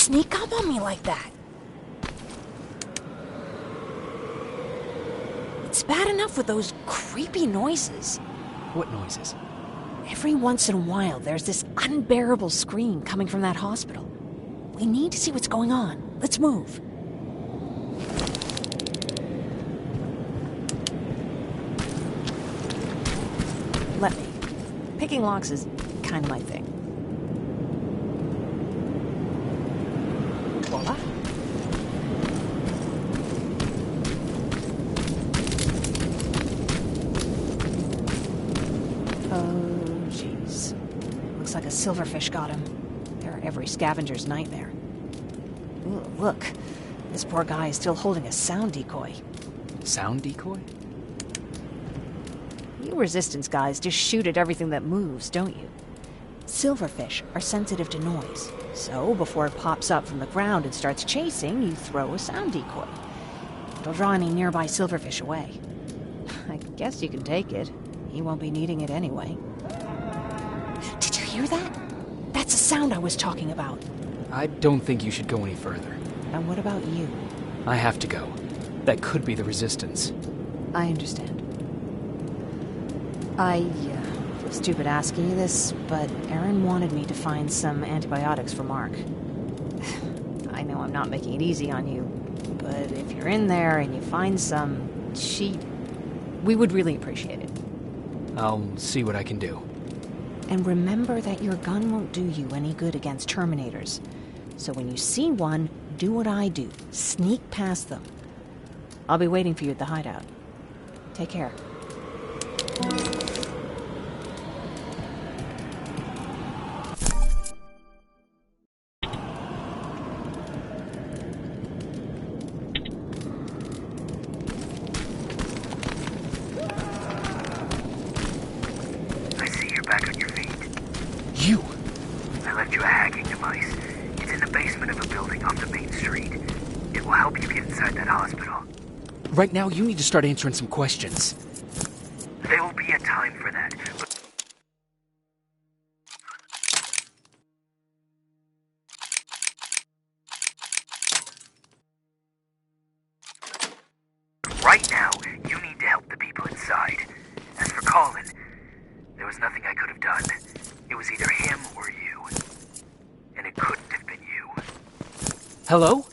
sneak up on me like that? It's bad enough with those creepy noises. What noises? Every once in a while, there's this unbearable scream coming from that hospital. We need to see what's going on. Let's move. Let me. Picking locks is kind of my thing. Voila. Oh, jeez. Looks like a silverfish got him. They're every scavenger's nightmare. Ooh, look. This poor guy is still holding a sound decoy. Sound decoy? You Resistance guys just shoot at everything that moves, don't you? Silverfish are sensitive to noise, so before it pops up from the ground and starts chasing, you throw a sound decoy. It'll draw any nearby silverfish away. I guess you can take it. He won't be needing it anyway. Did you hear that? That's the sound I was talking about. I don't think you should go any further. And what about you? I have to go. That could be the Resistance. I understand. I feel stupid asking you this, but Erin wanted me to find some antibiotics for Mark. I know I'm not making it easy on you, but if you're in there and you find some, we would really appreciate it. I'll see what I can do. And remember that your gun won't do you any good against Terminators. So when you see one, do what I do. Sneak past them. I'll be waiting for you at the hideout. Take care. I see you're back on your feet. You! I left you a hacking device. It's in the basement of a building off the main street. It will help you get inside that hospital. Right now, you need to start answering some questions. There will be a time for that, but right now, you need to help the people inside. As for Colin, there was nothing I could have done. It was either him or you. And it couldn't have been you. Hello?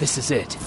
This is it.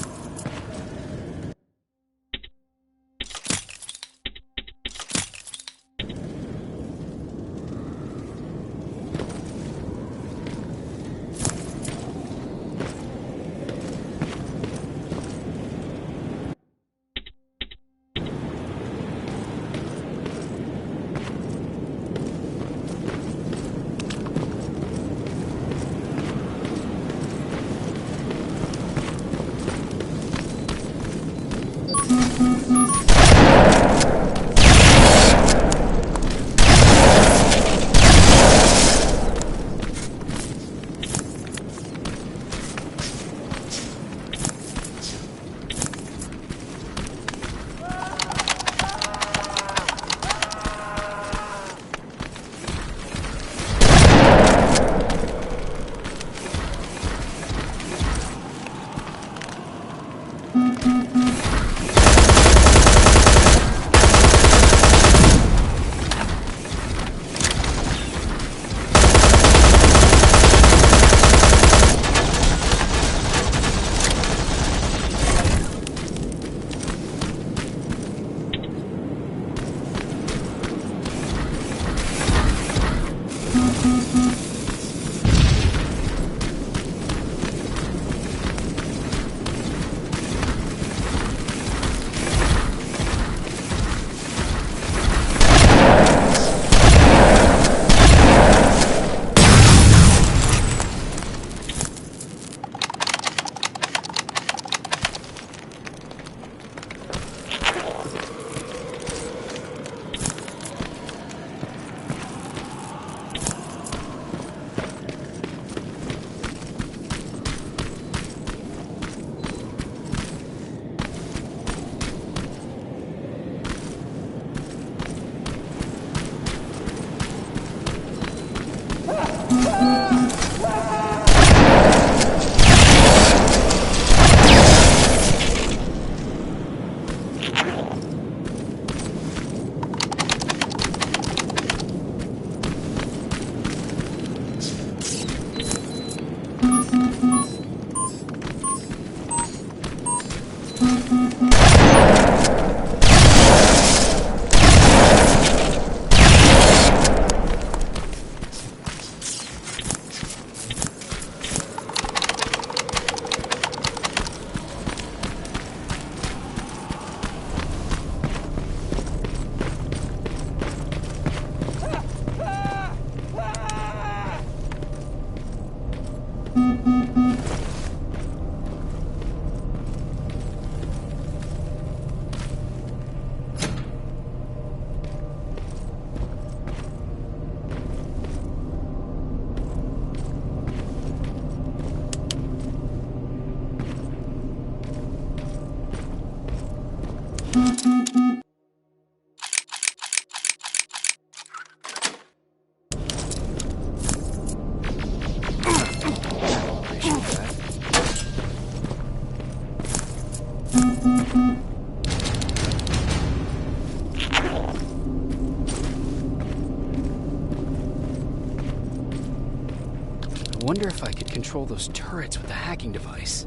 I wonder if I could control those turrets with the hacking device.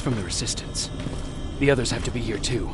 From the Resistance. The others have to be here too.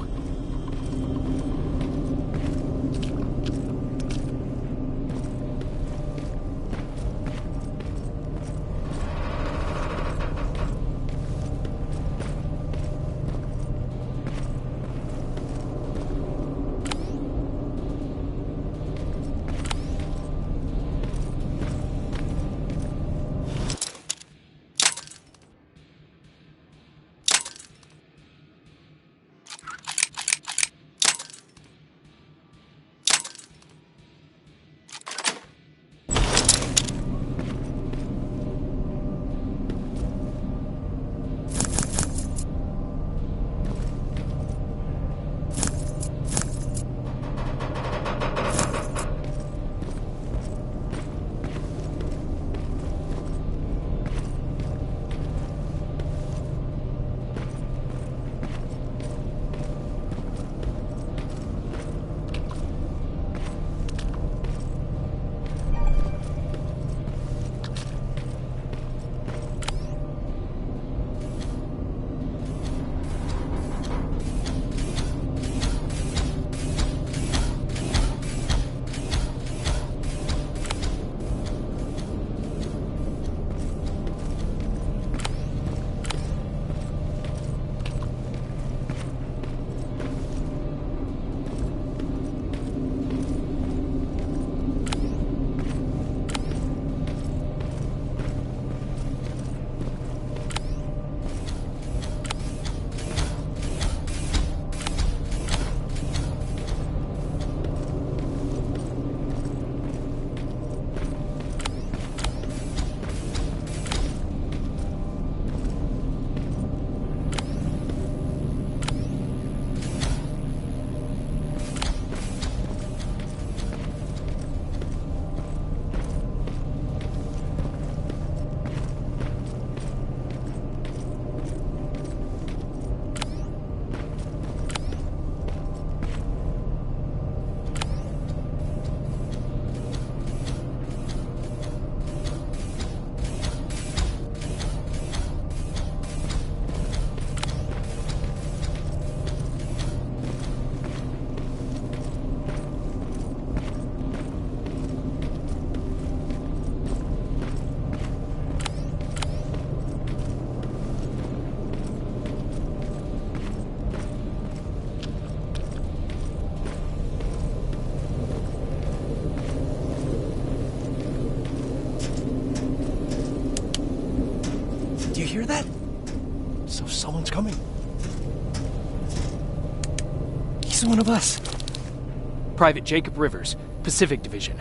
hear that? So someone's coming. He's one of us. Private Jacob Rivers, Pacific Division.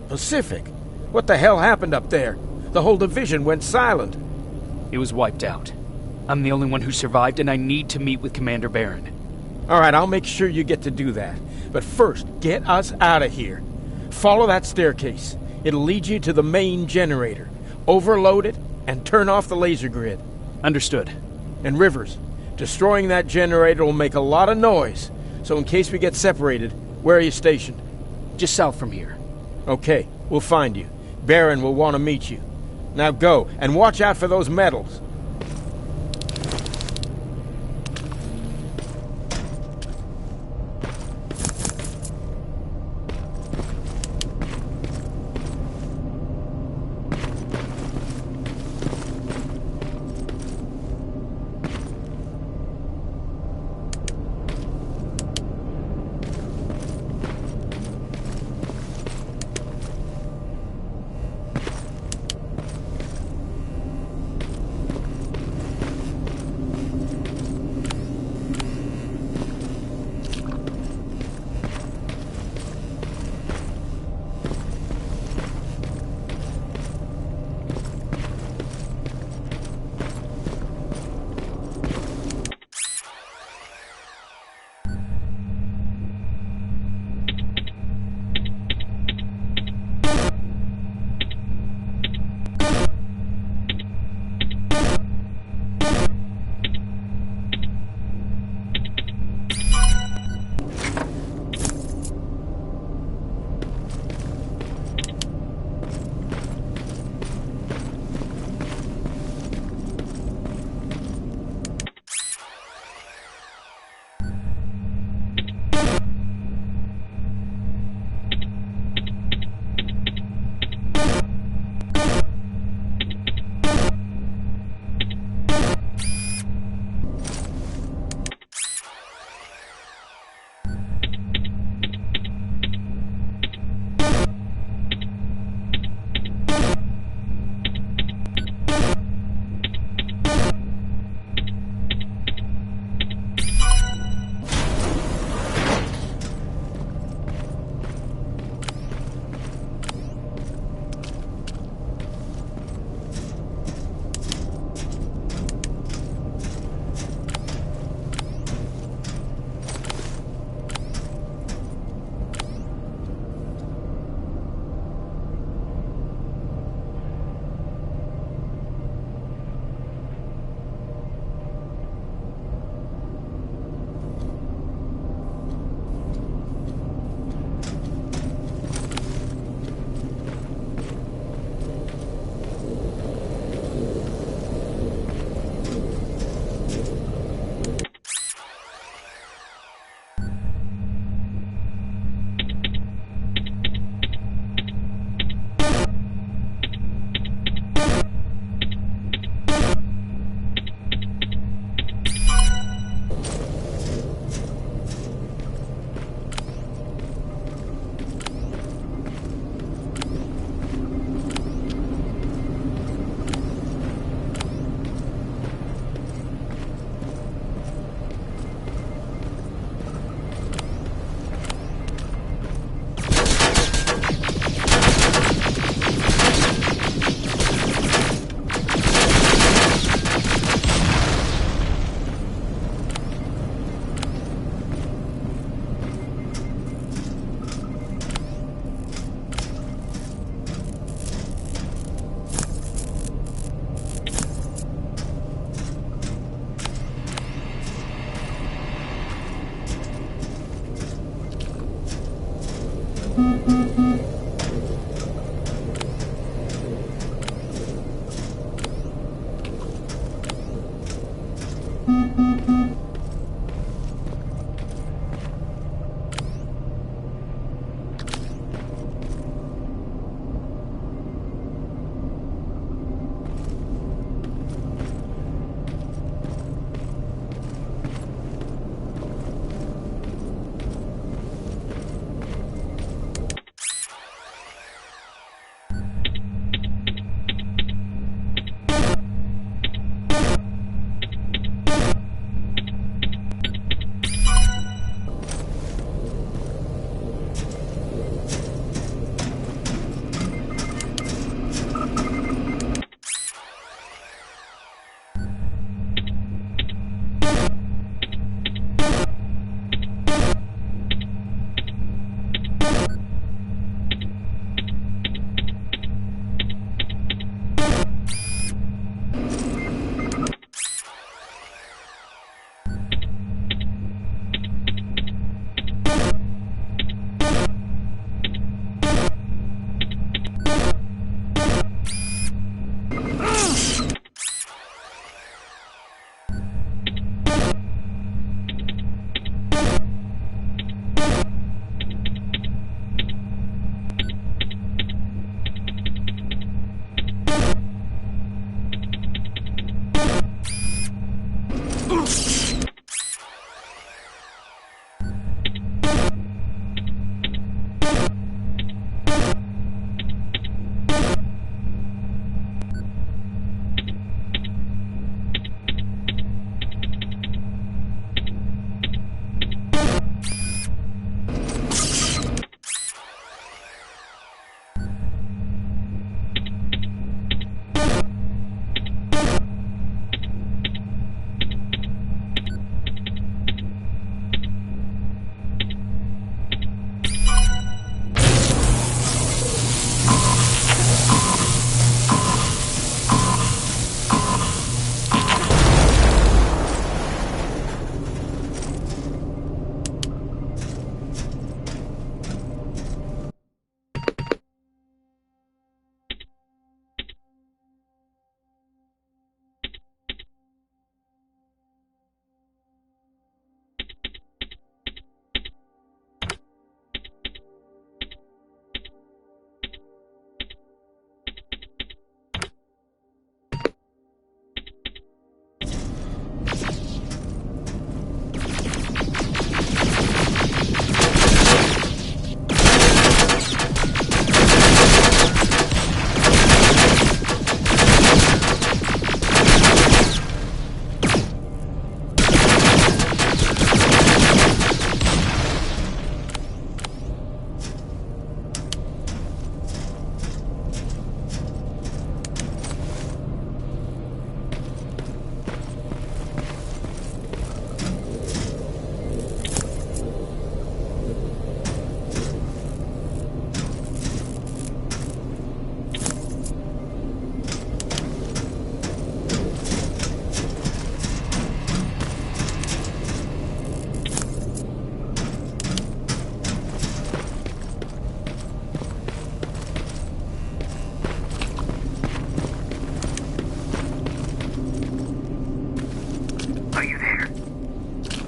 Pacific? What the hell happened up there? The whole division went silent. It was wiped out. I'm the only one who survived, and I need to meet with Commander Barron. All right, I'll make sure you get to do that. But first, get us out of here. Follow that staircase. It'll lead you to the main generator. Overload it and turn off the laser grid. Understood. And Rivers, destroying that generator will make a lot of noise. So in case we get separated, where are you stationed? Just south from here. Okay, we'll find you. Barron will want to meet you. Now go, and watch out for those medals.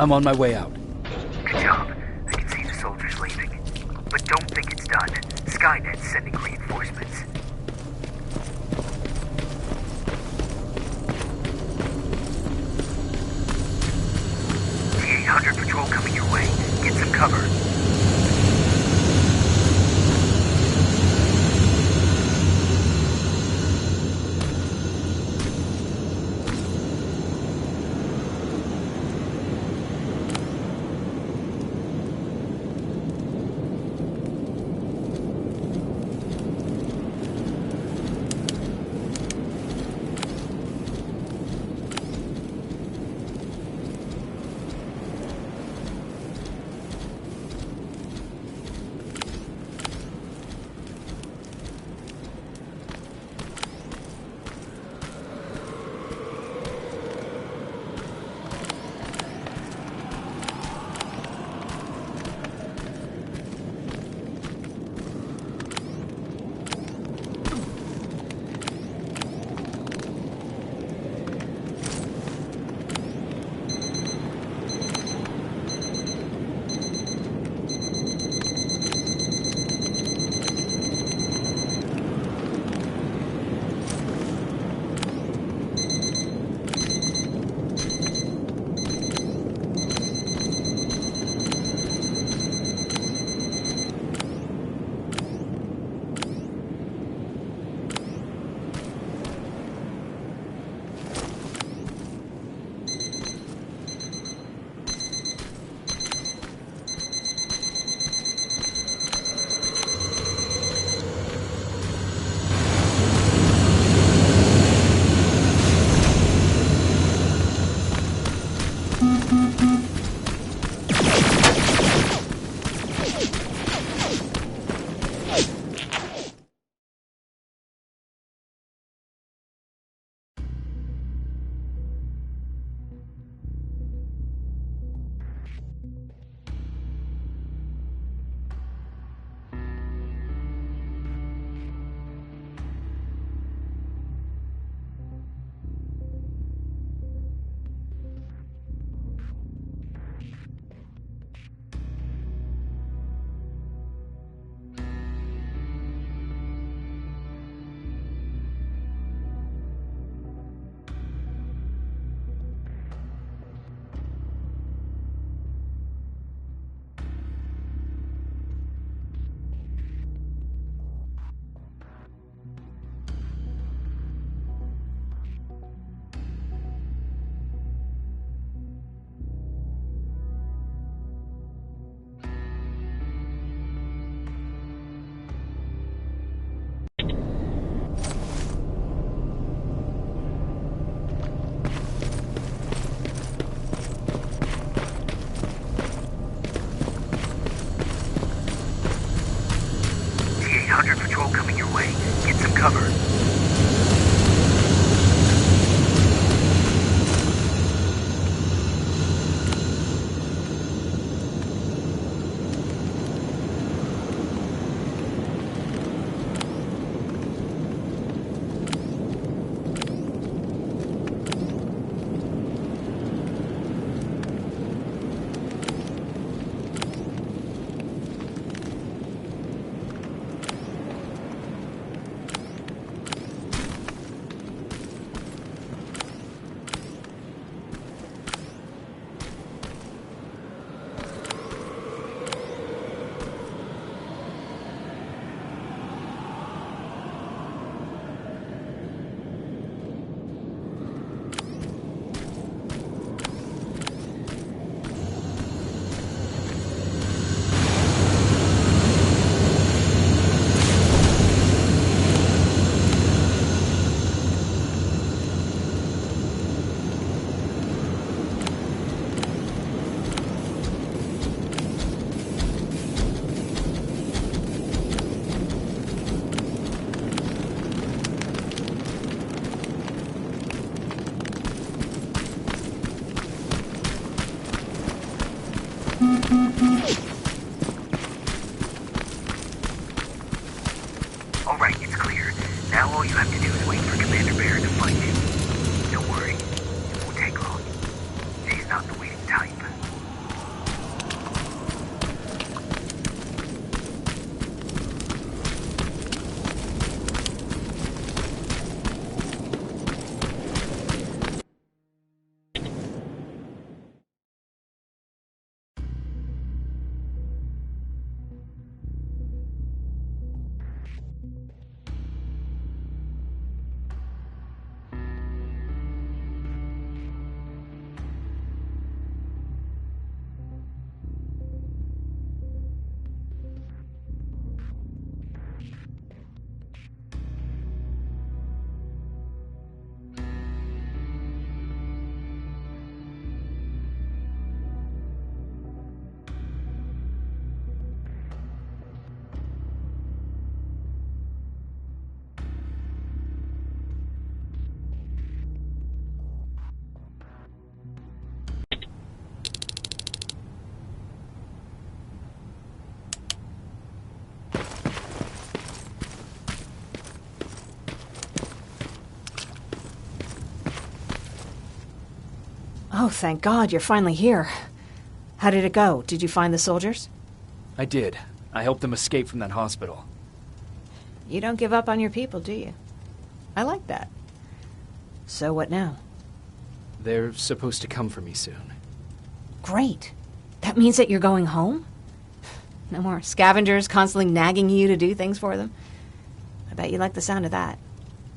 I'm on my way out. Good job. I can see the soldiers leaving. But don't think it's done. Skynet's sending reinforcements. T-800 patrol coming your way. Get some cover. T-800 patrol coming your way. Get some cover. Alright, it's clear. Now all you have to do is wait for Commander Barron to find you. Don't worry, it won't take long. She's not the waiting type. Oh, thank God, you're finally here. How did it go? Did you find the soldiers? I did. I helped them escape from that hospital. You don't give up on your people, do you? I like that. So what now? They're supposed to come for me soon. Great. That means that you're going home? No more scavengers constantly nagging you to do things for them? I bet you like the sound of that.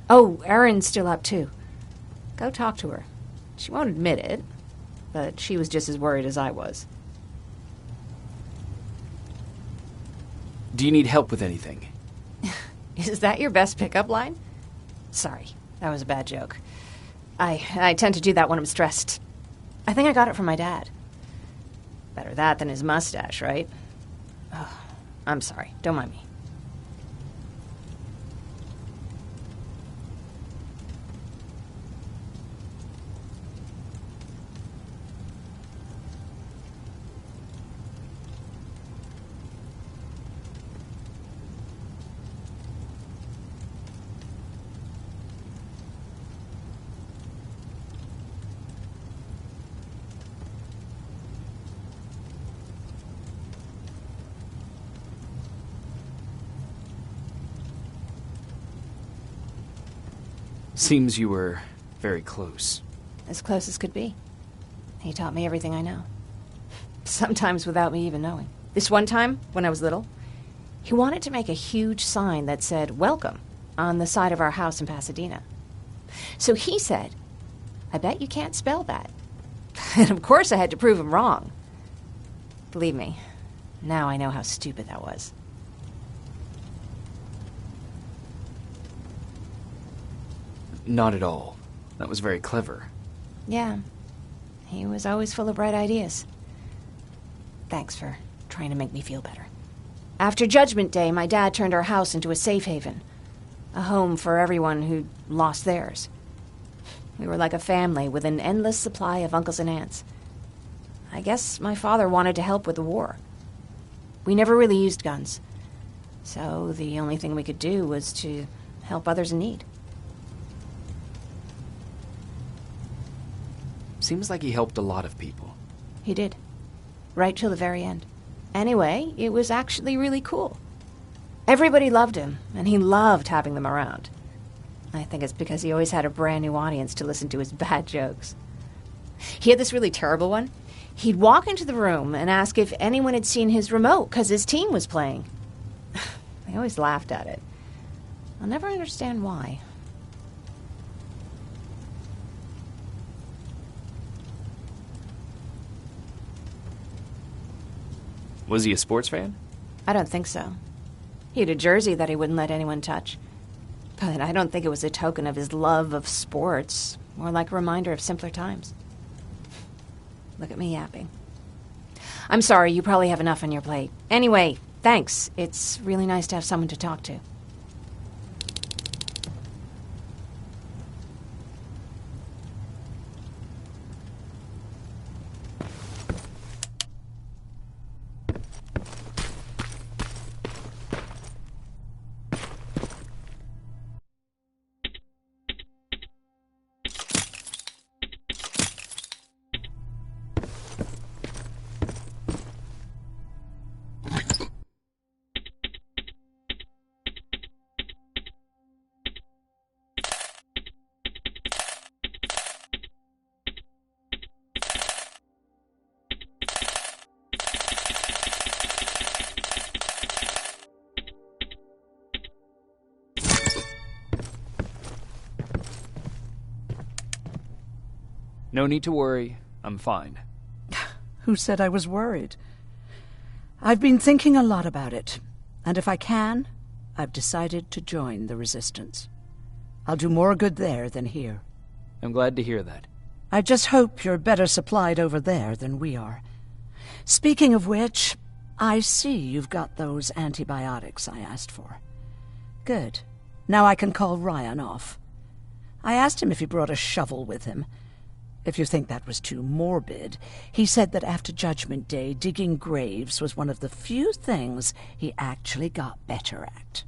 Oh, Erin's still up too. Go talk to her. She won't admit it, but she was just as worried as I was. Do you need help with anything? Is that your best pickup line? Sorry, that was a bad joke. I tend to do that when I'm stressed. I think I got it from my dad. Better that than his mustache, right? Oh, I'm sorry. Don't mind me. Seems you were very close. As close as could be. He taught me everything I know. Sometimes without me even knowing. This one time, when I was little, he wanted to make a huge sign that said, "Welcome," on the side of our house in Pasadena. So he said, "I bet you can't spell that." And of course I had to prove him wrong. Believe me, now I know how stupid that was. Not at all. That was very clever. Yeah, he was always full of bright ideas. Thanks for trying to make me feel better. After Judgment Day, my dad turned our house into a safe haven. A home for everyone who'd lost theirs. We were like a family with an endless supply of uncles and aunts. I guess my father wanted to help with the war. We never really used guns. So the only thing we could do was to help others in need. Seems like he helped a lot of people. He did. Right till the very end. Anyway, it was actually really cool. Everybody loved him, and he loved having them around. I think it's because he always had a brand new audience to listen to his bad jokes. He had this really terrible one. He'd walk into the room and ask if anyone had seen his remote because his team was playing. I always laughed at it. I'll never understand why. Was he a sports fan? I don't think so. He had a jersey that he wouldn't let anyone touch. But I don't think it was a token of his love of sports, more like a reminder of simpler times. Look at me yapping. I'm sorry, you probably have enough on your plate. Anyway, thanks. It's really nice to have someone to talk to. No need to worry. I'm fine. Who said I was worried? I've been thinking a lot about it, and if I can, I've decided to join the Resistance. I'll do more good there than here. I'm glad to hear that. I just hope you're better supplied over there than we are. Speaking of which, I see you've got those antibiotics I asked for. Good. Now I can call Ryan off. I asked him if he brought a shovel with him. If you think that was too morbid, he said that after Judgment Day, digging graves was one of the few things he actually got better at.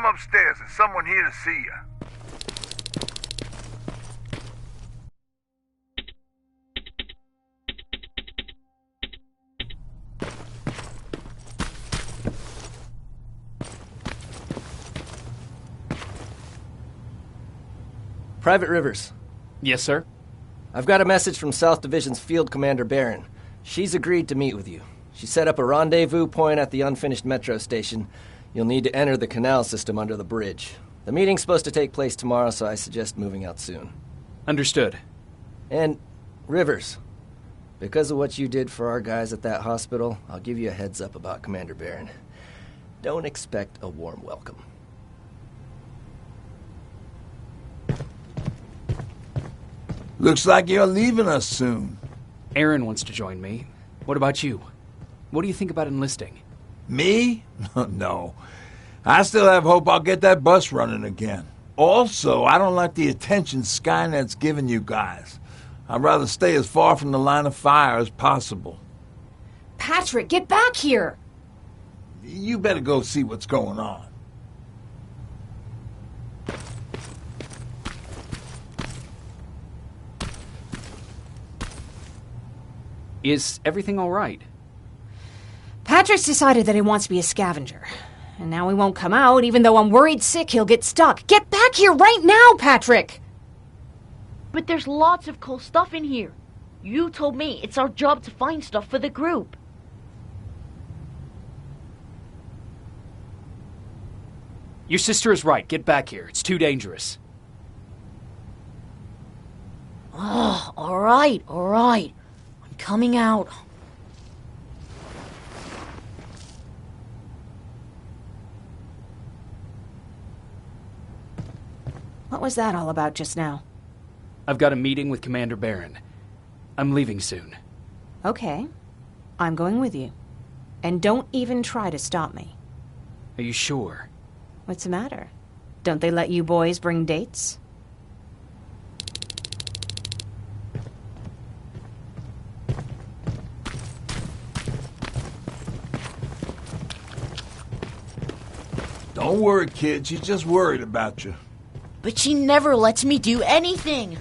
come upstairs. There's someone here to see you. Private Rivers. Yes, sir? I've got a message from South Division's Field Commander Barron. She's agreed to meet with you. She set up a rendezvous point at the unfinished metro station. You'll need to enter the canal system under the bridge. The meeting's supposed to take place tomorrow, so I suggest moving out soon. Understood. And, Rivers, because of what you did for our guys at that hospital, I'll give you a heads up about Commander Barron. Don't expect a warm welcome. Looks like you're leaving us soon. Aaron wants to join me. What about you? What do you think about enlisting? Me? No. I still have hope I'll get that bus running again. Also, I don't like the attention Skynet's giving you guys. I'd rather stay as far from the line of fire as possible. Patrick, get back here! You better go see what's going on. Is everything all right? Patrick's decided that he wants to be a scavenger. And now he won't come out, even though I'm worried sick he'll get stuck. Get back here right now, Patrick! But there's lots of cool stuff in here. You told me it's our job to find stuff for the group. Your sister is right. Get back here. It's too dangerous. Oh, all right. I'm coming out. What was that all about just now? I've got a meeting with Commander Barron. I'm leaving soon. Okay. I'm going with you. And don't even try to stop me. Are you sure? What's the matter? Don't they let you boys bring dates? Don't worry, kid. She's just worried about you. But she never lets me do anything.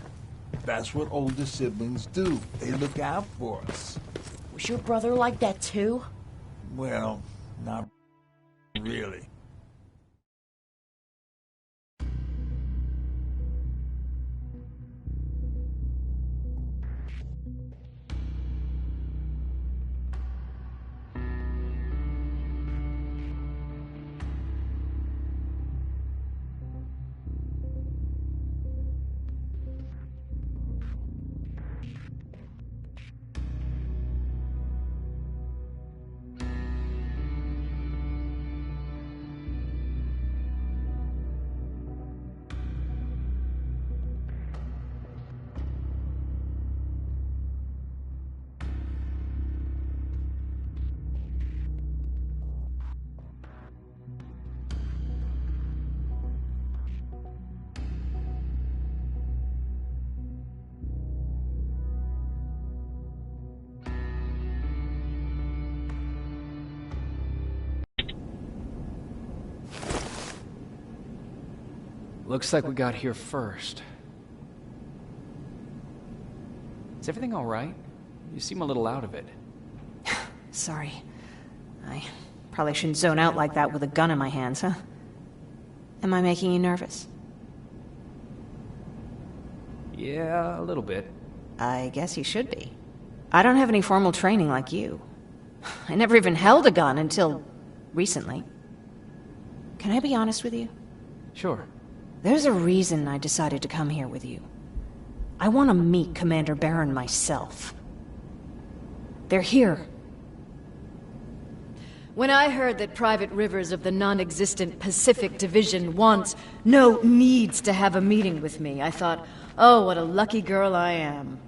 That's what older siblings do. They look out for us. Was your brother like that too? Well, not really. Looks like we got here first. Is everything all right? You seem a little out of it. Sorry. I probably shouldn't zone out like that with a gun in my hands, huh? Am I making you nervous? Yeah, a little bit. I guess you should be. I don't have any formal training like you. I never even held a gun until recently. Can I be honest with you? Sure. There's a reason I decided to come here with you. I want to meet Commander Barron myself. They're here. When I heard that Private Rivers of the non-existent Pacific Division needs to have a meeting with me, I thought, oh, what a lucky girl I am.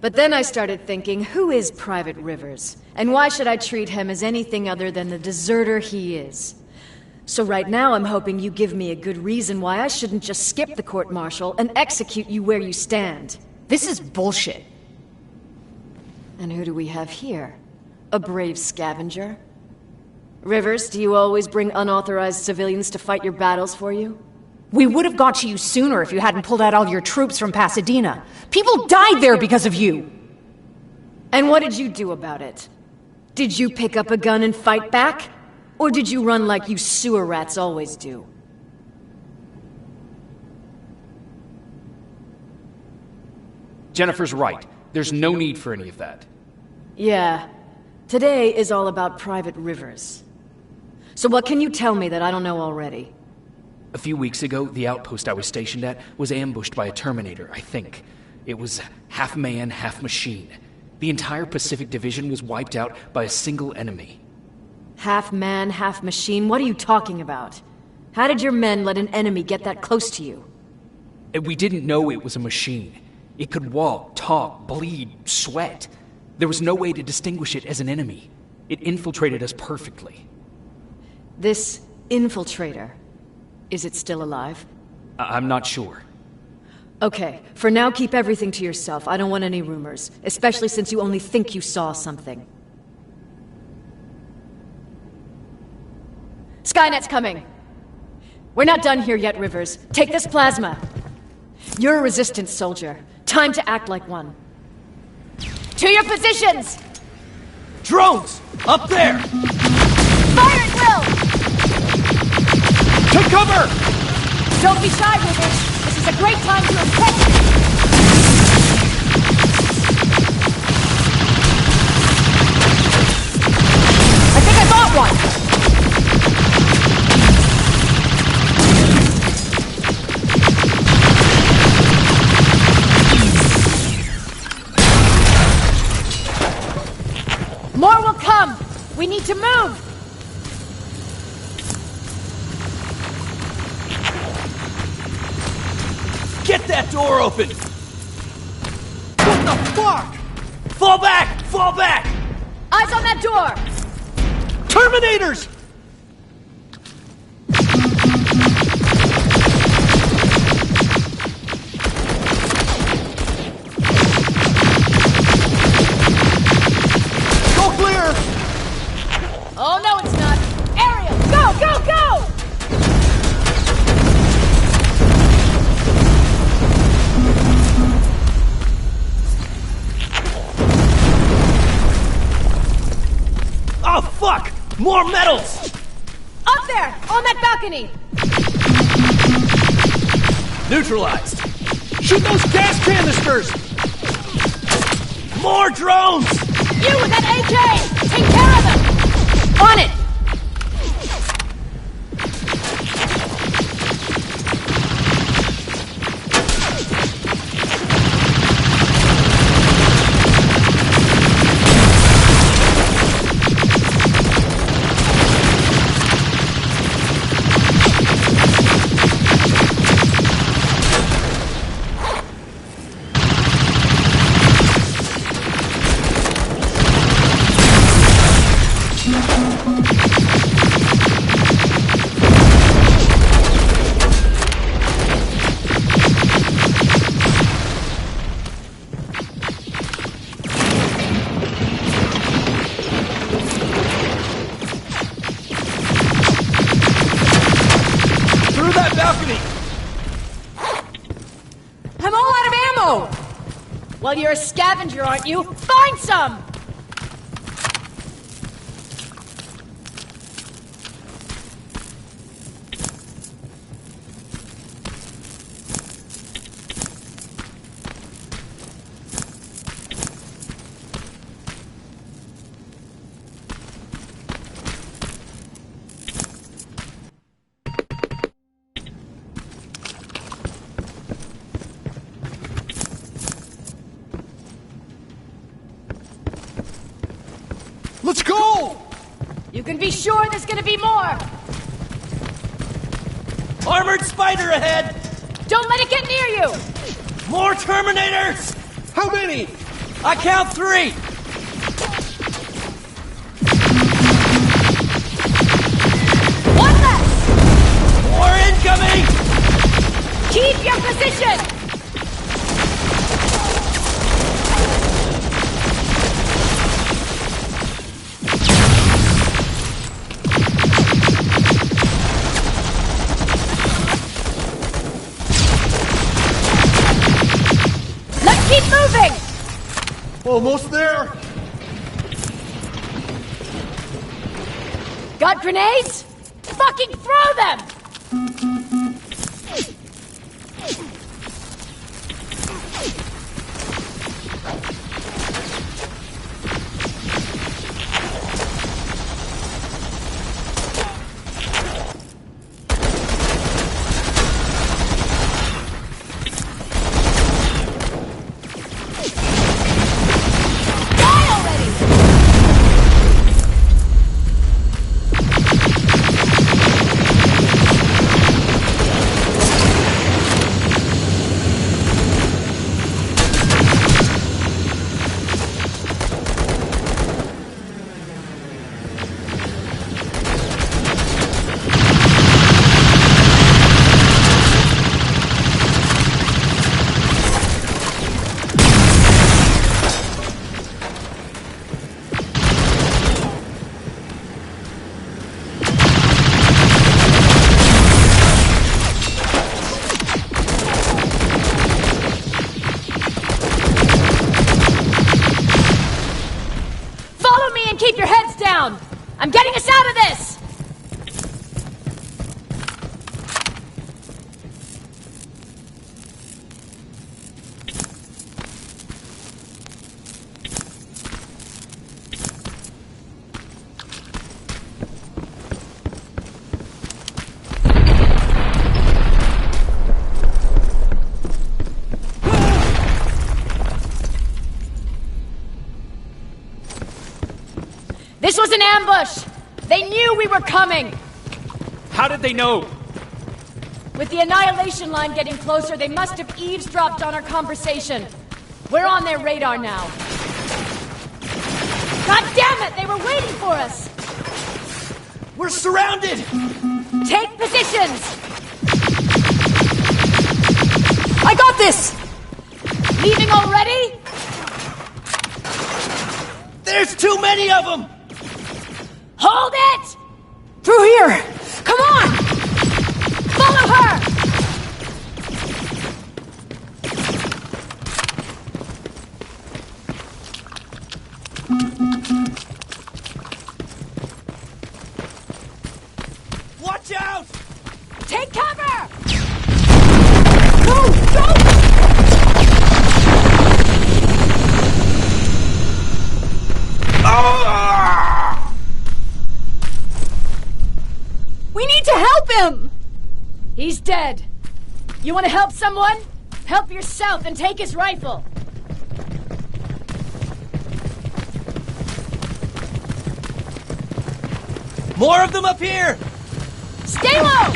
But then I started thinking, who is Private Rivers? And why should I treat him as anything other than the deserter he is? So right now I'm hoping you give me a good reason why I shouldn't just skip the court-martial and execute you where you stand. This is bullshit. And who do we have here? A brave scavenger? Rivers, do you always bring unauthorized civilians to fight your battles for you? We would have got to you sooner if you hadn't pulled out all your troops from Pasadena. People died there because of you! And what did you do about it? Did you pick up a gun and fight back? Or did you run like you sewer rats always do? Jennifer's right. There's no need for any of that. Yeah. Today is all about Private Rivers. So what can you tell me that I don't know already? A few weeks ago, the outpost I was stationed at was ambushed by a Terminator, I think. It was half man, half machine. The entire Pacific Division was wiped out by a single enemy. Half man, half machine? What are you talking about? How did your men let an enemy get that close to you? We didn't know it was a machine. It could walk, talk, bleed, sweat. There was no way to distinguish it as an enemy. It infiltrated us perfectly. This infiltrator, is it still alive? I'm not sure. Okay, for now keep everything to yourself. I don't want any rumors, especially since you only think you saw something. Skynet's coming! We're not done here yet, Rivers. Take this plasma. You're a resistance soldier. Time to act like one. To your positions! Drones! Up there! Fire at will! To cover! Don't be shy, Rivers. This is a great time to impress me. I think I bought one! More will come! We need to move! Get that door open! What the fuck? Fall back! Fall back! Eyes on that door! Terminators! Oh, no, it's not! Ariel, go, go, go! Oh, fuck! More metals! Up there! On that balcony! Neutralized! Shoot those gas canisters! More drones! You with that AK! Take care of them! On it! I'm all out of ammo! Well, you're a scavenger, aren't you? Find some! Let's go! You can be sure there's gonna be more! Armored spider ahead! Don't let it get near you! More Terminators! How many? I count 3! One less! More incoming! Keep your position! Almost there! Got grenades? Fucking throw them! Keep your heads down! I'm getting us out of this! This was an ambush! They knew we were coming! How did they know? With the annihilation line getting closer, they must have eavesdropped on our conversation. We're on their radar now. God damn it! They were waiting for us! We're surrounded! Take positions! I got this! Leaving already? There's too many of them! Hold it! Through here! Come on! Follow her! Watch out! Take cover! Go! Go! We need to help him! He's dead. You want to help someone? Help yourself and take his rifle. More of them up here! Stay low!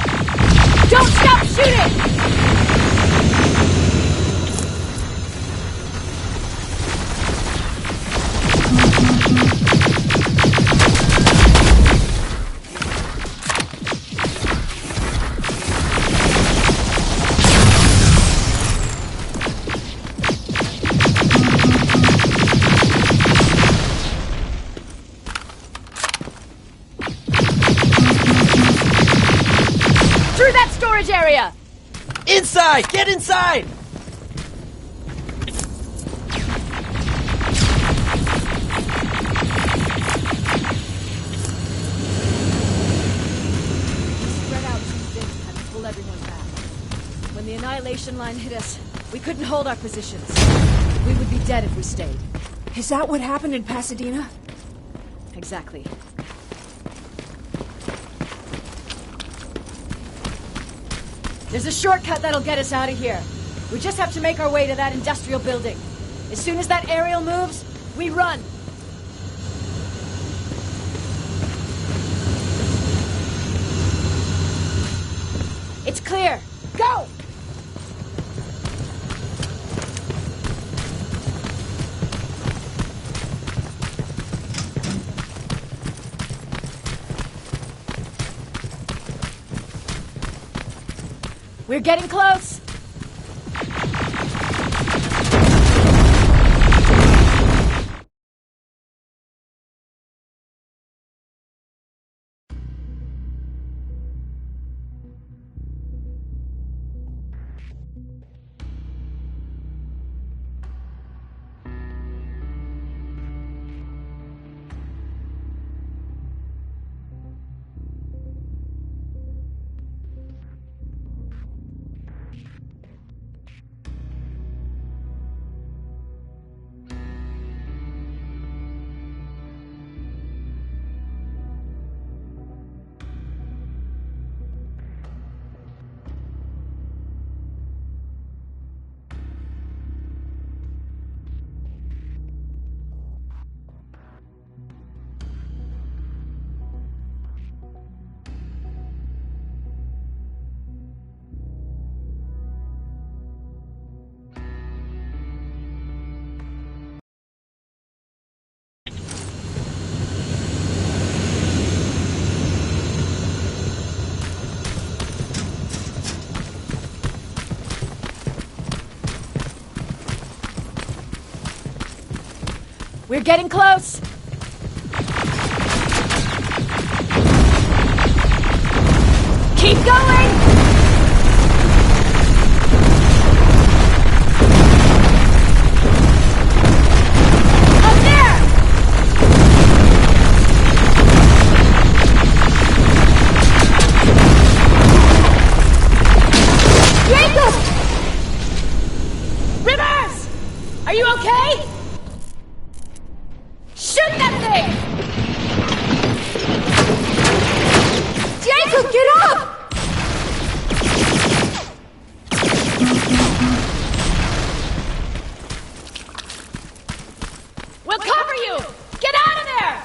Don't stop shooting! Through that storage area! Inside! Get inside! Spread out too thin and had to pull everyone back. When the annihilation line hit us, we couldn't hold our positions. We would be dead if we stayed. Is that what happened in Pasadena? Exactly. There's a shortcut that'll get us out of here. We just have to make our way to that industrial building. As soon as that aerial moves, we run. It's clear. Go! We're getting close. We're getting close! Keep going! Up there! Jacob! Rivers! Are you okay? Shoot that thing! Jacob, get up! We'll cover you! Get out of there!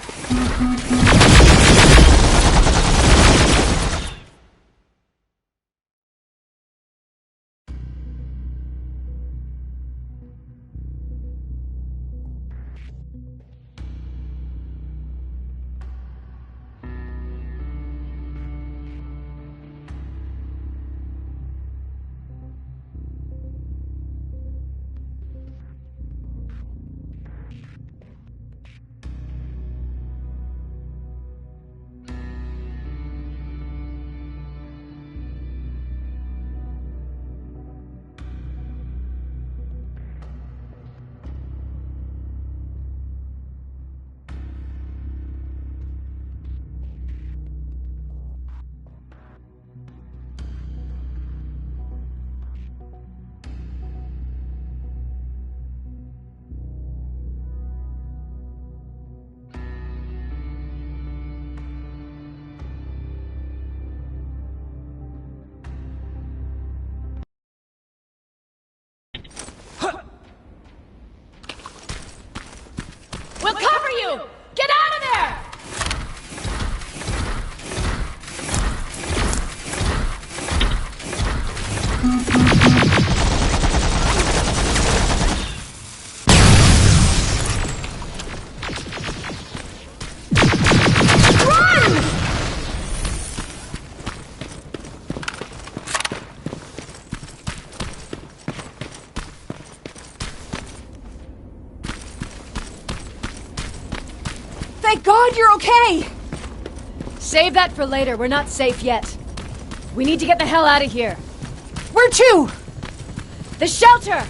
We'll cover you! Get out of there! Thank God you're okay! Save that for later. We're not safe yet. We need to get the hell out of here. Where to? The shelter!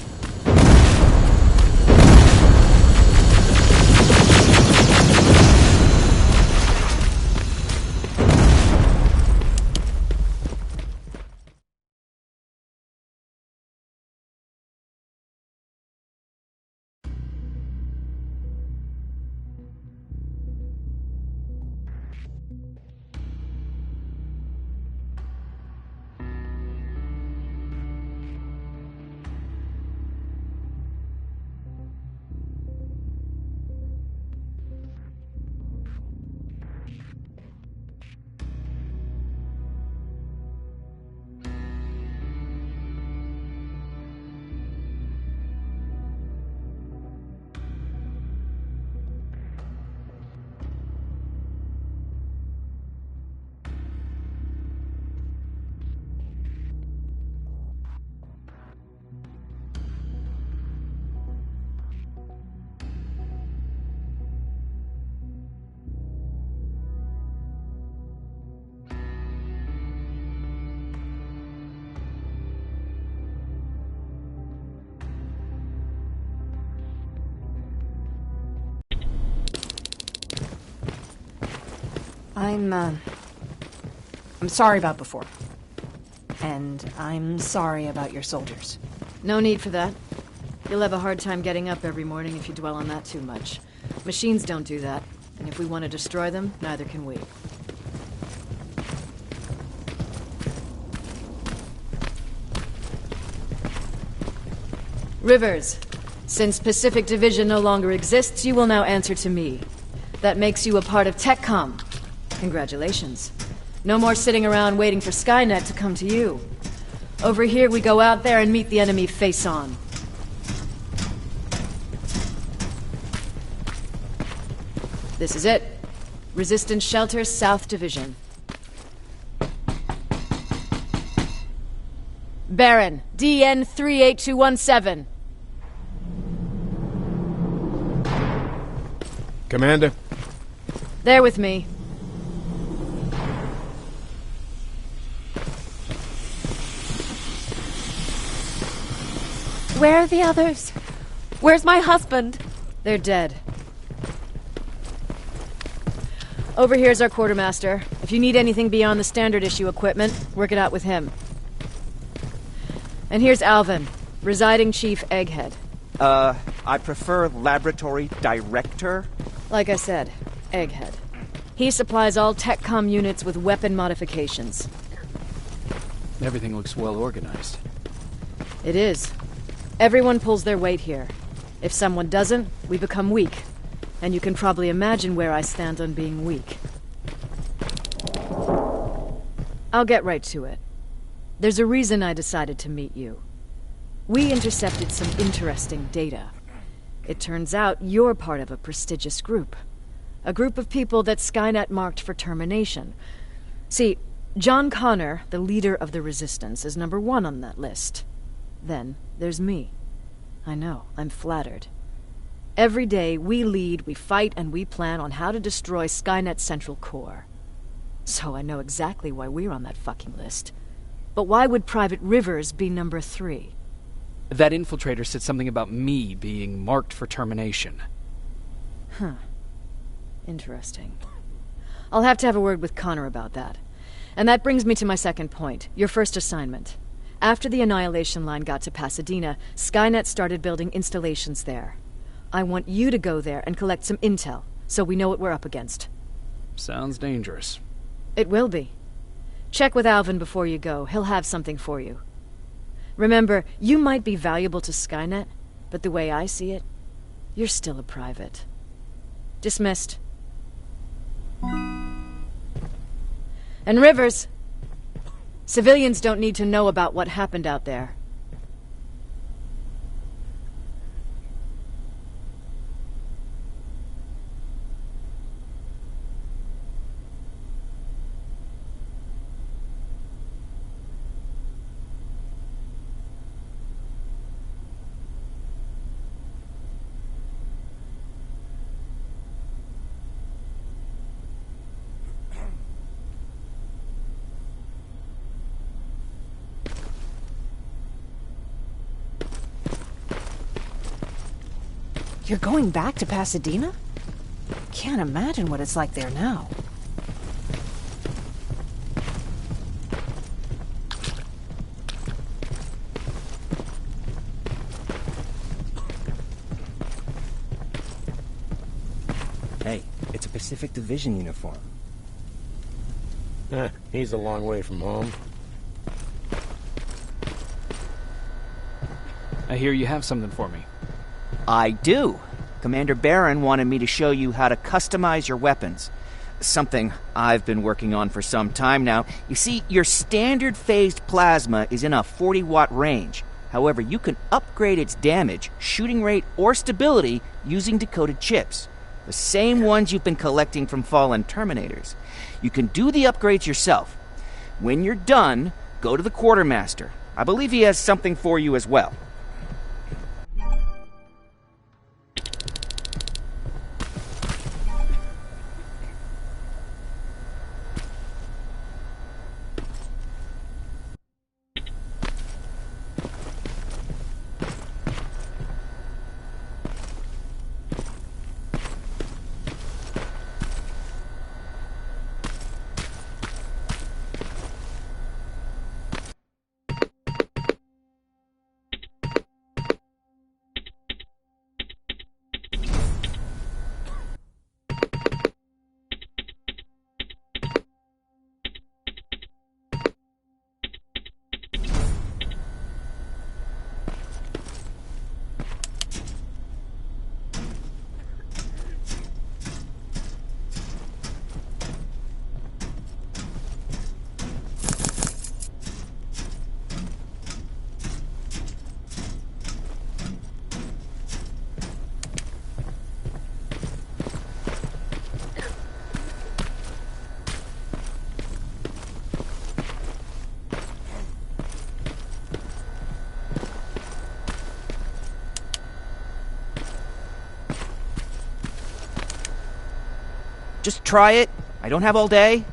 I'm sorry about before. And I'm sorry about your soldiers. No need for that. You'll have a hard time getting up every morning if you dwell on that too much. Machines don't do that, and if we want to destroy them, neither can we. Rivers, since Pacific Division no longer exists, you will now answer to me. That makes you a part of TechCom. Congratulations. No more sitting around waiting for Skynet to come to you. Over here, we go out there and meet the enemy face on. This is it. Resistance Shelter, South Division. Baron, DN 38217. Commander? They're with me. Where are the others? Where's my husband? They're dead. Over here's our quartermaster. If you need anything beyond the standard issue equipment, work it out with him. And here's Alvin, residing chief Egghead. I prefer laboratory director. Like I said, Egghead. He supplies all TechCom units with weapon modifications. Everything looks well organized. It is. Everyone pulls their weight here. If someone doesn't, we become weak. And you can probably imagine where I stand on being weak. I'll get right to it. There's a reason I decided to meet you. We intercepted some interesting data. It turns out you're part of a prestigious group. A group of people that Skynet marked for termination. See, John Connor, the leader of the Resistance, is number 1 on that list. Then there's me. I know, I'm flattered. Every day, we lead, we fight, and we plan on how to destroy Skynet's central core. So I know exactly why we're on that fucking list. But why would Private Rivers be number 3? That infiltrator said something about me being marked for termination. Huh. Interesting. I'll have to have a word with Connor about that. And that brings me to my second point, your first assignment. After the Annihilation Line got to Pasadena, Skynet started building installations there. I want you to go there and collect some intel, so we know what we're up against. Sounds dangerous. It will be. Check with Alvin before you go. He'll have something for you. Remember, you might be valuable to Skynet, but the way I see it, you're still a private. Dismissed. And Rivers, civilians don't need to know about what happened out there. You're going back to Pasadena? Can't imagine what it's like there now. Hey, it's a Pacific Division uniform. He's a long way from home. I hear you have something for me. I do. Commander Barron wanted me to show you how to customize your weapons. Something I've been working on for some time now. You see, your standard phased plasma is in a 40-watt range. However, you can upgrade its damage, shooting rate, or stability using decoded chips. The same ones you've been collecting from fallen Terminators. You can do the upgrades yourself. When you're done, go to the quartermaster. I believe he has something for you as well. Just try it. I don't have all day.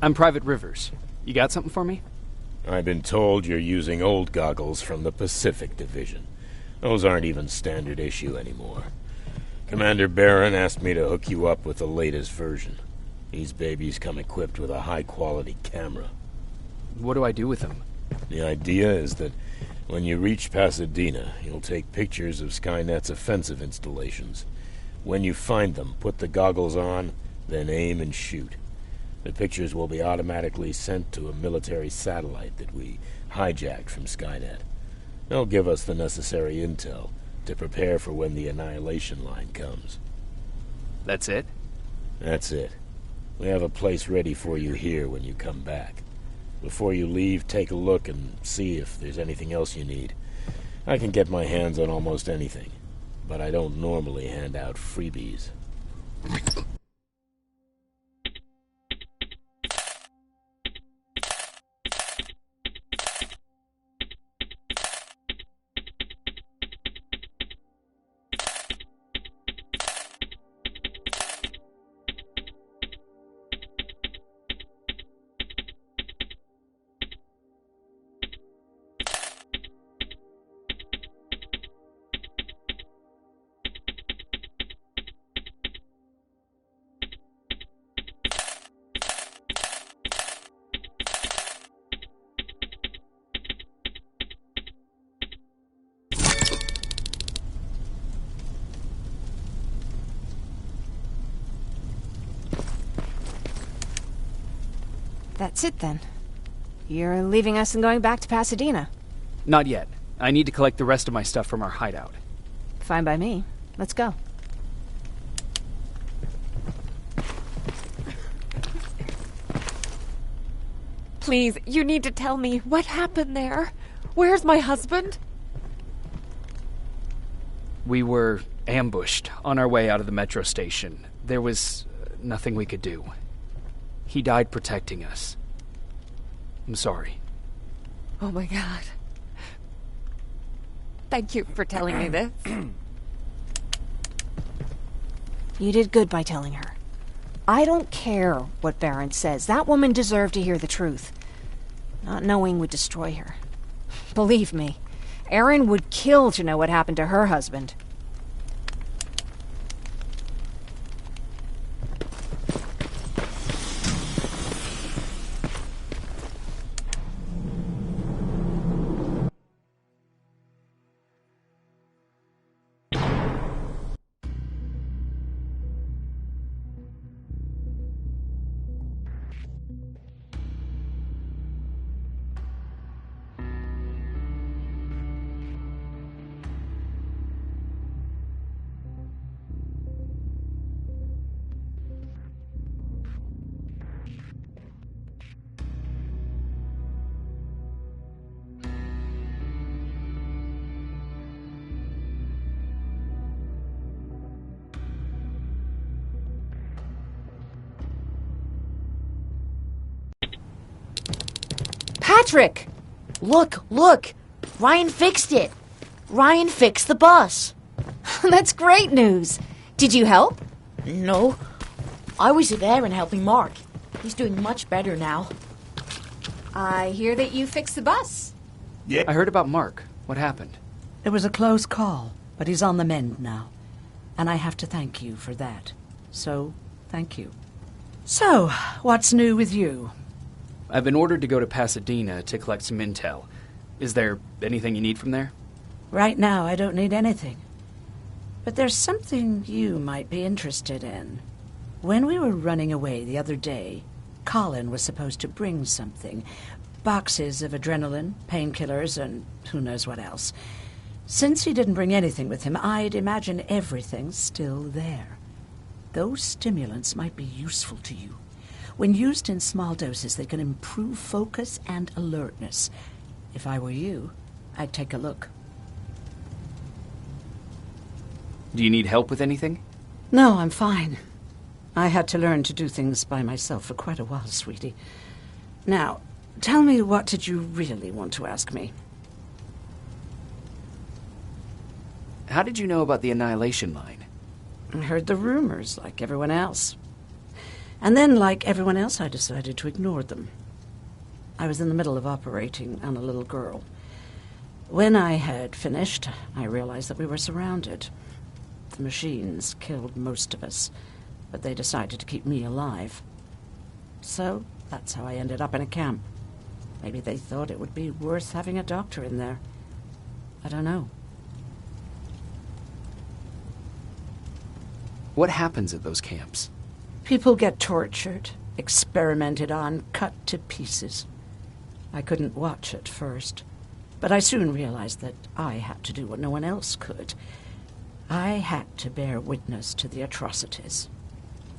I'm Private Rivers. You got something for me? I've been told you're using old goggles from the Pacific Division. Those aren't even standard issue anymore. Commander Barron asked me to hook you up with the latest version. These babies come equipped with a high-quality camera. What do I do with them? The idea is that when you reach Pasadena, you'll take pictures of Skynet's offensive installations. When you find them, put the goggles on, then aim and shoot. The pictures will be automatically sent to a military satellite that we hijacked from Skynet. They'll give us the necessary intel to prepare for when the annihilation line comes. That's it? That's it. We have a place ready for you here when you come back. Before you leave, take a look and see if there's anything else you need. I can get my hands on almost anything, but I don't normally hand out freebies. That's it then. You're leaving us and going back to Pasadena. Not yet. I need to collect the rest of my stuff from our hideout. Fine by me. Let's go. Please, you need to tell me what happened there. Where's my husband? We were ambushed on our way out of the metro station. There was nothing we could do. He died protecting us. I'm sorry. Oh my God. Thank you for telling me this. You did good by telling her. I don't care what Baron says. That woman deserved to hear the truth. Not knowing would destroy her. Believe me, Erin would kill to know what happened to her husband. Patrick! Look! Ryan fixed it. Ryan fixed the bus. That's great news. Did you help? No. I was there and helping Mark. He's doing much better now. I hear that you fixed the bus. Yeah. I heard about Mark. What happened? It was a close call, but he's on the mend now. And I have to thank you for that. So, thank you. So, what's new with you? I've been ordered to go to Pasadena to collect some intel. Is there anything you need from there? Right now, I don't need anything. But there's something you might be interested in. When we were running away the other day, Colin was supposed to bring something. Boxes of adrenaline, painkillers, and who knows what else. Since he didn't bring anything with him, I'd imagine everything's still there. Those stimulants might be useful to you. When used in small doses, they can improve focus and alertness. If I were you, I'd take a look. Do you need help with anything? No, I'm fine. I had to learn to do things by myself for quite a while, sweetie. Now, tell me, what did you really want to ask me? How did you know about the Annihilation Line? I heard the rumors, like everyone else. And then, like everyone else, I decided to ignore them. I was in the middle of operating on a little girl. When I had finished, I realized that we were surrounded. The machines killed most of us, but they decided to keep me alive. So, that's how I ended up in a camp. Maybe they thought it would be worth having a doctor in there. I don't know. What happens at those camps? People get tortured, experimented on, cut to pieces. I couldn't watch at first, but I soon realized that I had to do what no one else could. I had to bear witness to the atrocities.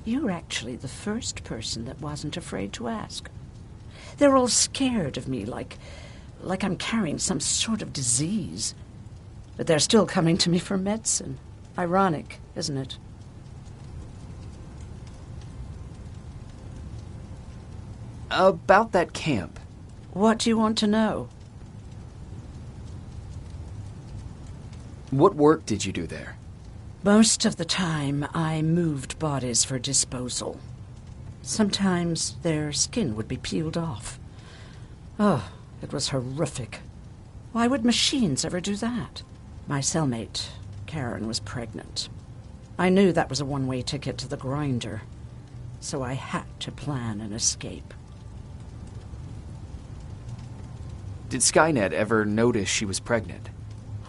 You're actually the first person that wasn't afraid to ask. They're all scared of me, like I'm carrying some sort of disease. But they're still coming to me for medicine. Ironic, isn't it? About that camp. What do you want to know? What work did you do there? Most of the time, I moved bodies for disposal. Sometimes their skin would be peeled off. Oh, it was horrific. Why would machines ever do that? My cellmate, Karen, was pregnant. I knew that was a one-way ticket to the grinder, so I had to plan an escape. Did Skynet ever notice she was pregnant?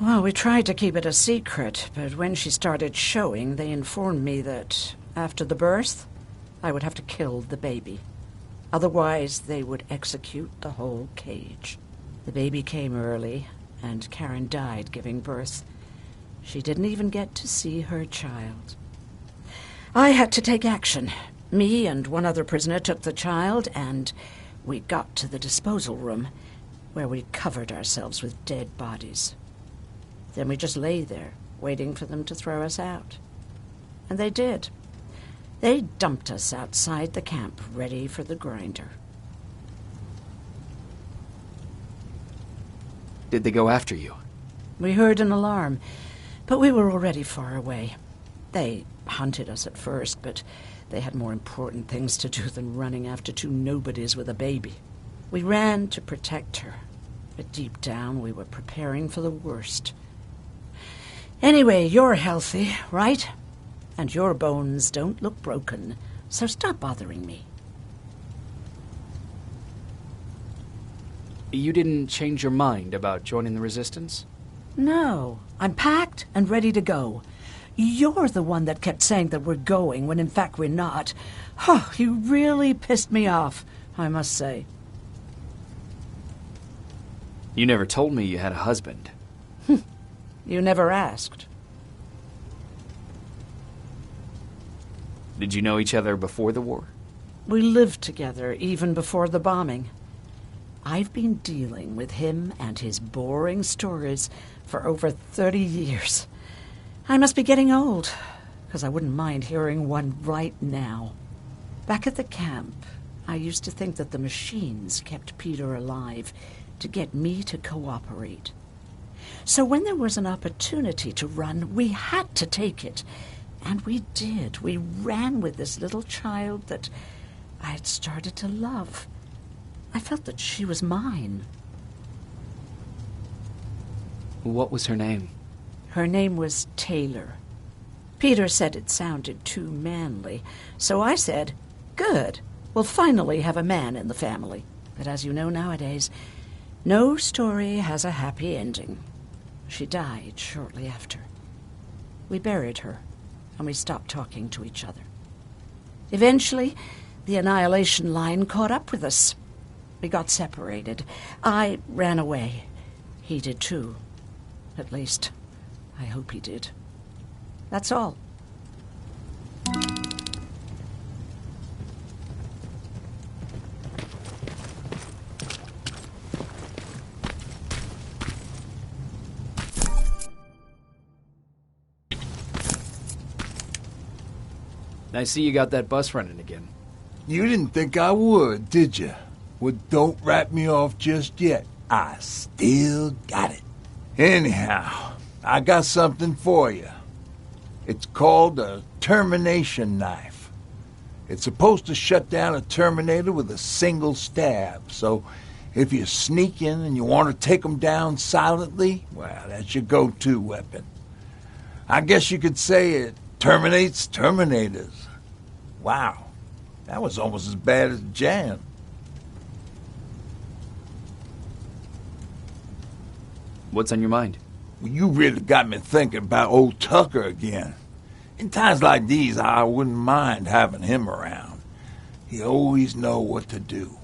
Well, we tried to keep it a secret, but when she started showing, they informed me that after the birth, I would have to kill the baby. Otherwise, they would execute the whole cage. The baby came early, and Karen died giving birth. She didn't even get to see her child. I had to take action. Me and one other prisoner took the child, and We got to the disposal room, where we covered ourselves with dead bodies. Then we just lay there, waiting for them to throw us out. And they did. They dumped us outside the camp, ready for the grinder. Did they go after you? We heard an alarm, but we were already far away. They hunted us at first, but they had more important things to do than running after two nobodies with a baby. We ran to protect her, but deep down we were preparing for the worst. Anyway, you're healthy, right? And your bones don't look broken, so stop bothering me. You didn't change your mind about joining the Resistance? No, I'm packed and ready to go. You're the one that kept saying that we're going when in fact we're not. Oh, you really pissed me off, I must say. You never told me you had a husband. You never asked. Did you know each other before the war? We lived together even before the bombing. I've been dealing with him and his boring stories for over 30 years. I must be getting old, because I wouldn't mind hearing one right now. Back at the camp, I used to think that the machines kept Peter alive to get me to cooperate. So when there was an opportunity to run, we had to take it. And we did. We ran with this little child that I had started to love. I felt that she was mine. What was her name? Her name was Taylor. Peter said it sounded too manly, so I said, good, we'll finally have a man in the family. But as you know nowadays, no story has a happy ending. She died shortly after. We buried her, and we stopped talking to each other. Eventually, the Annihilation Line caught up with us. We got separated. I ran away. He did too. At least, I hope he did. That's all. I see you got that bus running again. You didn't think I would, did you? Well, don't wrap me off just yet. I still got it. Anyhow, I got something for you. It's called a termination knife. It's supposed to shut down a Terminator with a single stab, so if you sneak in and you want to take them down silently, well, that's your go-to weapon. I guess you could say it terminates Terminators. Wow, that was almost as bad as Jan. What's on your mind? Well, you really got me thinking about old Tucker again. In times like these, I wouldn't mind having him around. He always know what to do.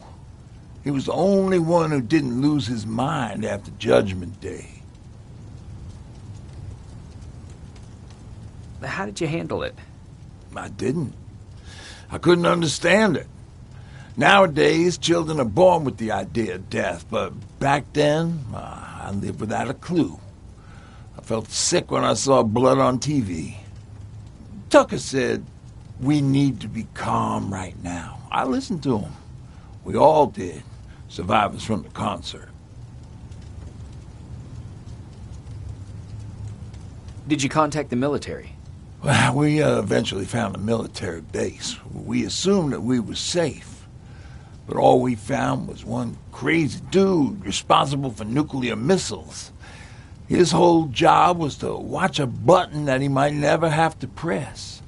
He was the only one who didn't lose his mind after Judgment Day. How did you handle it? I didn't. I couldn't understand it. Nowadays, children are born with the idea of death, but back then, I lived without a clue. I felt sick when I saw blood on TV. Tucker said, we need to be calm right now. I listened to him. We all did, survivors from the concert. Did you contact the military? Well, we eventually found a military base. We assumed that we were safe. But all we found was one crazy dude responsible for nuclear missiles. His whole job was to watch a button that he might never have to press.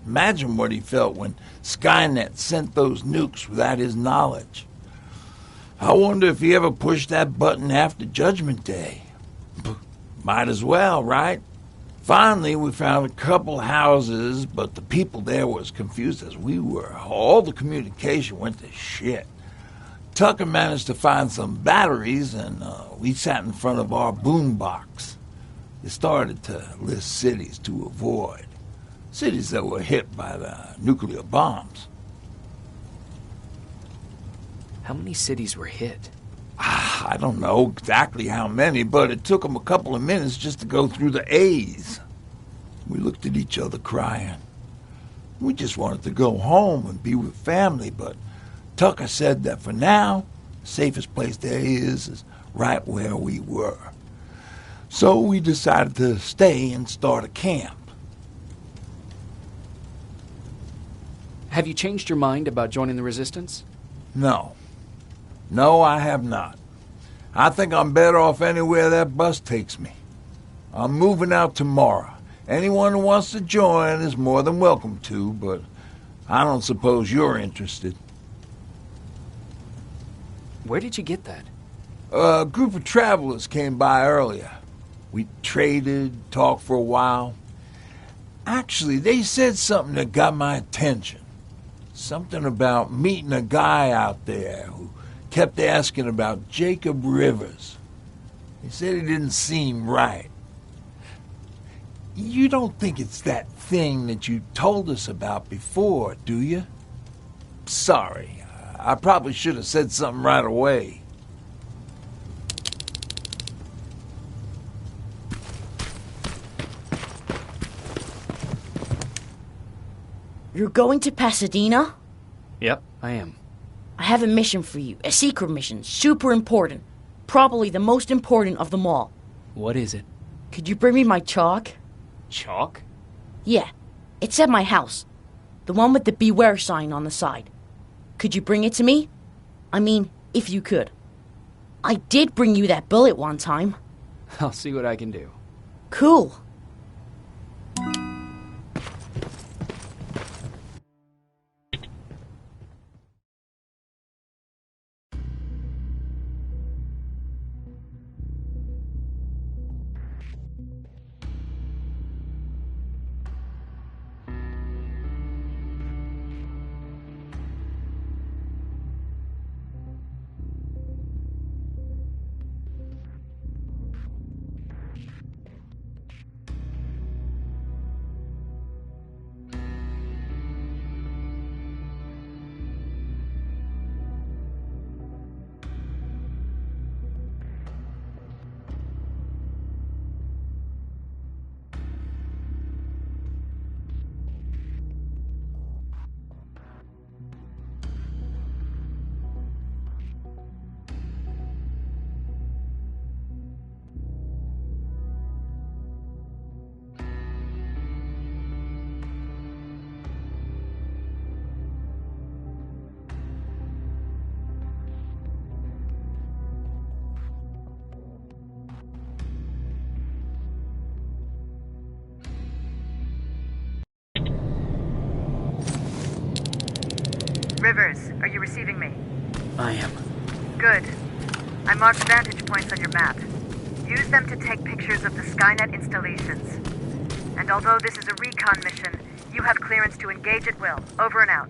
Imagine what he felt when Skynet sent those nukes without his knowledge. I wonder if he ever pushed that button after Judgment Day. Might as well, right? Finally, we found a couple houses, but the people there were as confused as we were. All the communication went to shit. Tucker managed to find some batteries, and we sat in front of our boombox. It started to list cities to avoid. Cities that were hit by the nuclear bombs. How many cities were hit? I don't know exactly how many, but it took them a couple of minutes just to go through the A's. We looked at each other crying. We just wanted to go home and be with family, but Tucker said that for now, the safest place there is right where we were. So we decided to stay and start a camp. Have you changed your mind about joining the Resistance? No. No, I have not. I think I'm better off anywhere that bus takes me. I'm moving out tomorrow. Anyone who wants to join is more than welcome to, but I don't suppose you're interested. Where did you get that? A group of travelers came by earlier. We traded, talked for a while. Actually, they said something that got my attention. Something about meeting a guy out there who kept asking about Jacob Rivers. He said he didn't seem right. You don't think it's that thing that you told us about before, do you? Sorry, I probably should have said something right away. You're going to Pasadena? Yep, I am. I have a mission for you. A secret mission. Super important. Probably the most important of them all. What is it? Could you bring me my chalk? Chalk? Yeah. It's at my house. The one with the beware sign on the side. Could you bring it to me? I mean, if you could. I did bring you that bullet one time. I'll see what I can do. Cool. Rivers, are you receiving me? I am. Good. I marked vantage points on your map. Use them to take pictures of the Skynet installations. And although this is a recon mission, you have clearance to engage at will. Over and out.